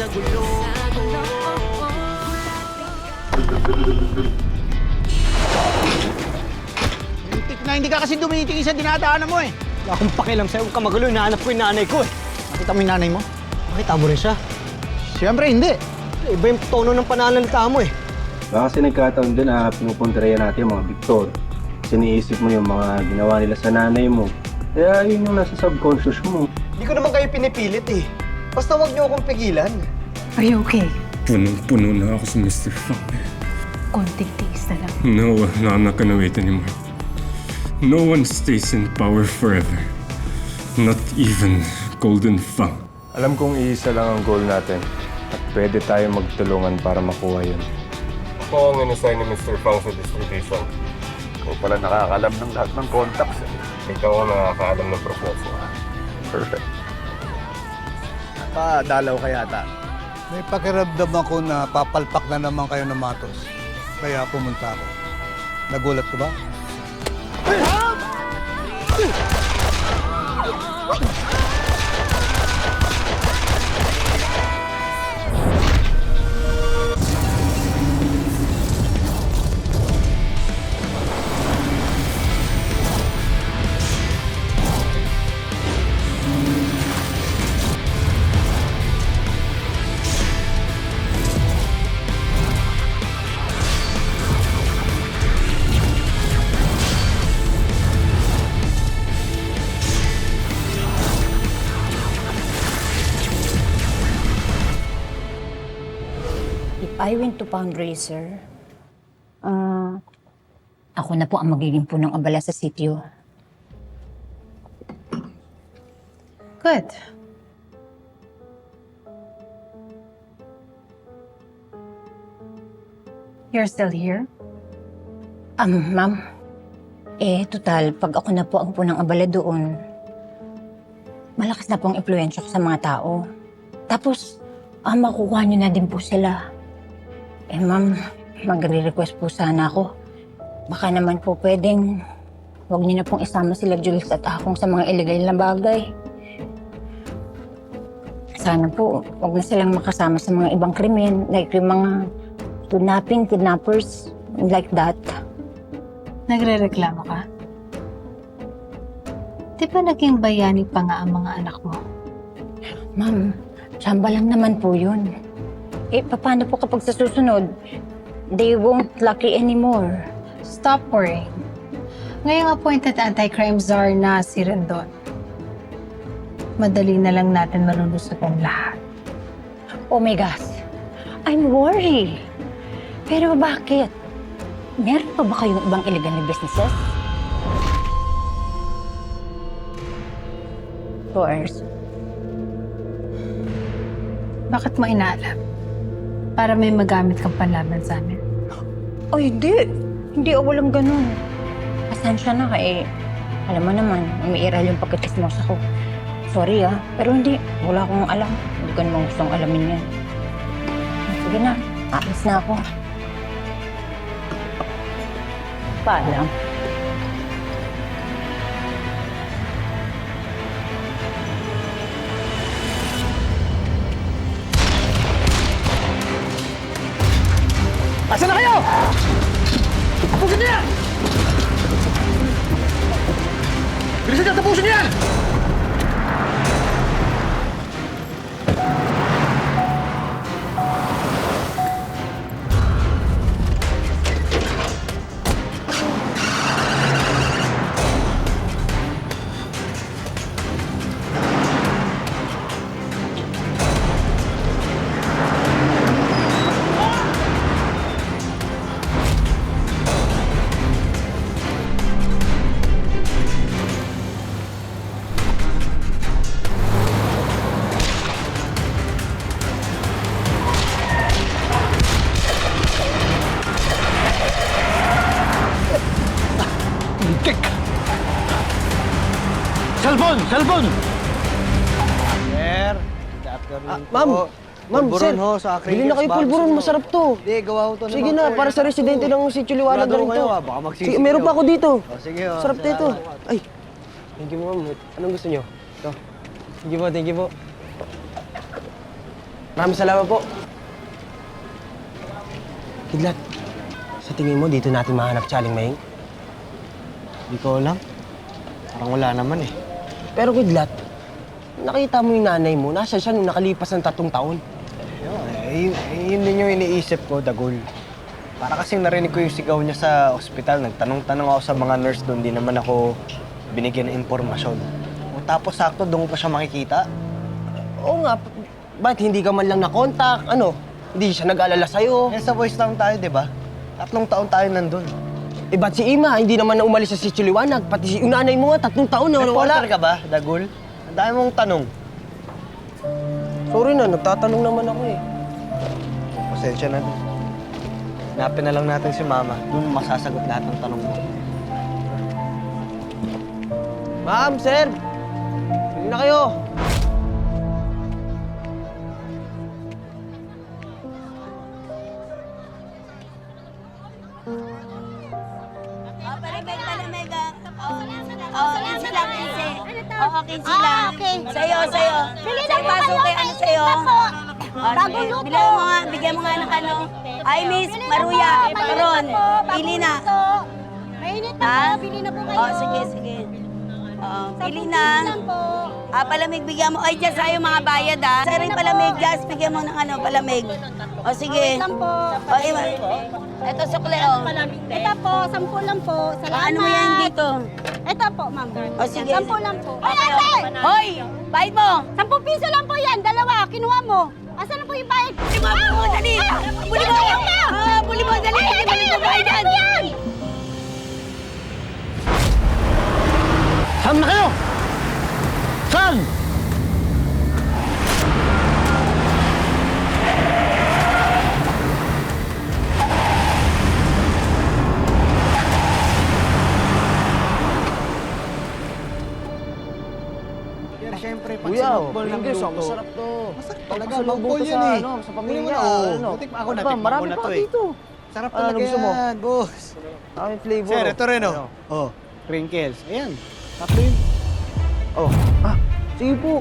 gulo. Muntik na hindi ka kasi dumitingin sa dinadaanan mo eh. Wala akong pakialam sa'yo. Huwag ka magulo. Hinahanap ko yung nanay ko eh. Nakita mo yung nanay mo? Nakita mo rin siya. Siyempre hindi. Iba yung tono ng pananalita mo eh. Baka kasi nagkataon din na pinupuntarehan natin yung mga Victor. Kasi iniisip mo yung mga ginawa nila sa nanay mo. Kaya yun yung nasa subconscious mo. Hindi ko naman kayo pinipilit eh. Basta huwag niyo akong pigilan. Are you okay? Punong-puno na ako sa Mr. Fang. Konting tiis na lang. No, I'm not gonna wait anymore. No one stays in power forever. Not even Golden Fang. Alam kong iisa lang ang goal natin at pwede tayo magtulungan para makuha yun. Ako ang in-assign ni Mr. Fang sa distribution. Ikaw pala nakakalam ng lahat ng contacts. Ikaw ang nakakaalam ng proposal. Perfect. Dalaw ka yata. May pakiramdam ako na papalpak na naman kayo ng matos. Kaya pumunta ako. Nagulat ka ba? If I went to fundraiser, ako na po ang magiging punong abala sa sityo. Good. You're still here? Ma'am, total, pag ako na po ang punang abala doon, malakas na pong impluwensya ko sa mga tao. Tapos, makukuha niyo na din po sila. Ma'am, magre-request po sana ako. Baka naman po pwedeng huwag niyo na pong isama sila Jules at akong sa mga illegal na bagay. Sana po, huwag na silang makasama sa mga ibang krimen, like yung mga kidnapping, kidnappers, like that. Nagre-reklamo ka? Di ba naging bayani pa nga ang mga anak mo? Ma'am, tsamba lang naman po yun. Paano po kapag sa susunod, they won't lucky anymore? Stop worrying. Ngayong appointed anti-crime czar na si Rendon, madali na lang natin malulusot ang lahat. Oh my gosh, I'm worried. Pero bakit? Meron pa ba kayong ibang illegal na businesses? Tours. Bakit mo inaalam? Para may magamit kang panlaban sa amin. Ay, hindi. Hindi ako walang ganun. Pasensya na alam mo naman, umiiral yung pagkakismosa ko. Sorry pero hindi. Wala akong alam. Hindi ko naman gustong alamin yan. Sige na, aalis na ako. Paalam. Asa na kayo? Tapusin niyo yan! Bilisan niyo, tapusin niyo yan! Cellphone! Cellphone! Sir, good afternoon ma'am. Oh, Ma'am, sir. Ho, sa Bili na kayo pulburon. Masarap to. Hindi, gawa ko to. Sige na, para sa residente ng Sitio Liwanag na rin to. Baka magsisi. Sige, meron pa ako dito. Sige ho. Sarap dito. Ay, thank you ma'am. Anong gusto nyo? Ito. Thank you po, thank you po. Maraming salamat po. Kidlat, sa tingin mo dito natin mahanap si Aling Maying? Hindi ko alam. Parang wala naman eh. Pero Kidlat, nakita mo yung nanay mo, nasa siya nung nakalipas ng 3 taon. Yun din yung iniisip ko, Dagol. Para kasing narinig ko yung sigaw niya sa ospital. Nagtanong-tanong ako sa mga nurse doon. Di naman ako binigyan ng impormasyon. O tapos sakto, doon ko pa siya makikita. Oo nga, ba't hindi ka man lang nakontak? Ano, hindi siya nag-alala sa'yo? Eh, sa Boys Town tayo, di ba? 3 taon tayo nandun. Eh, ba't si Ima, hindi naman na umalis sa Sitio Liwanag? Pati si yung nanay mo nga, 3 taon na wala. Reporter ka ba, Dagol? Ang dami mong tanong. Sorry na, nagtatanong naman ako eh. Pasensya na din. Hanapin na lang natin si Mama. Doon masasagot lahat ng tanong mo. Ma'am, sir! Bili na kayo! Palamig. Oo, 15 lang, 15. Oo, 15 lang. Sa'yo. Bili na Sa'yo, po pasok kayo, kay ano sa'yo. Bagong luto. Bigyan mo nga ng ano. Ay, Miss Maruya, Paron. Pili na. Mainit na Ha? po, bili na po kayo. Oo, sige. Oo, pili 10 na. lang po. Palamig, bigyan mo. Ay, dyan sa'yo mga bayad, ha. Sa'yo rin palamig, Jazz. Bigyan mo ng ano, palamig. O, sige. Wait lang po. O, ito, sukle, o. Ito po, 10 lang po. Salamat. Ano mo yan dito? Ito po, ma'am. O, sige. 10 lang po. Ay, Okay, ate! Hoy! Bayad mo! 10 piso lang po yan. Dalawa, kinuha mo. Asan na po yung bayad? Buli mo, dali! Buli mo! Buli mo, dali! Buli mo, bayad! Saan na kayo? Saan? Siyempre, pag Kuya, sinutbol ng Pringles, luto. masarap to. Masarap talaga. Pasalubong Bangkol to yan eh. sa pamilya. Kunin mo na, Ano? Butik ako, Ano ba, natikman marami ko na pa to eh. dito. Sarap Ano talaga gusto mo? yan, boss. Ang flavor. Sir, ito rin oh. Oh, crinkles. Ayan. Tatlo yun. Oh. Sige po.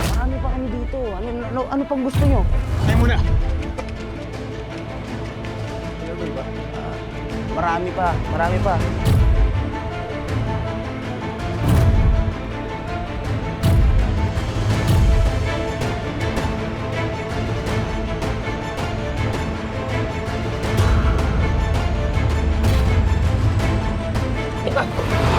Marami pa kami dito. Ano pang gusto nyo? Tayo muna. Marami pa. Ika!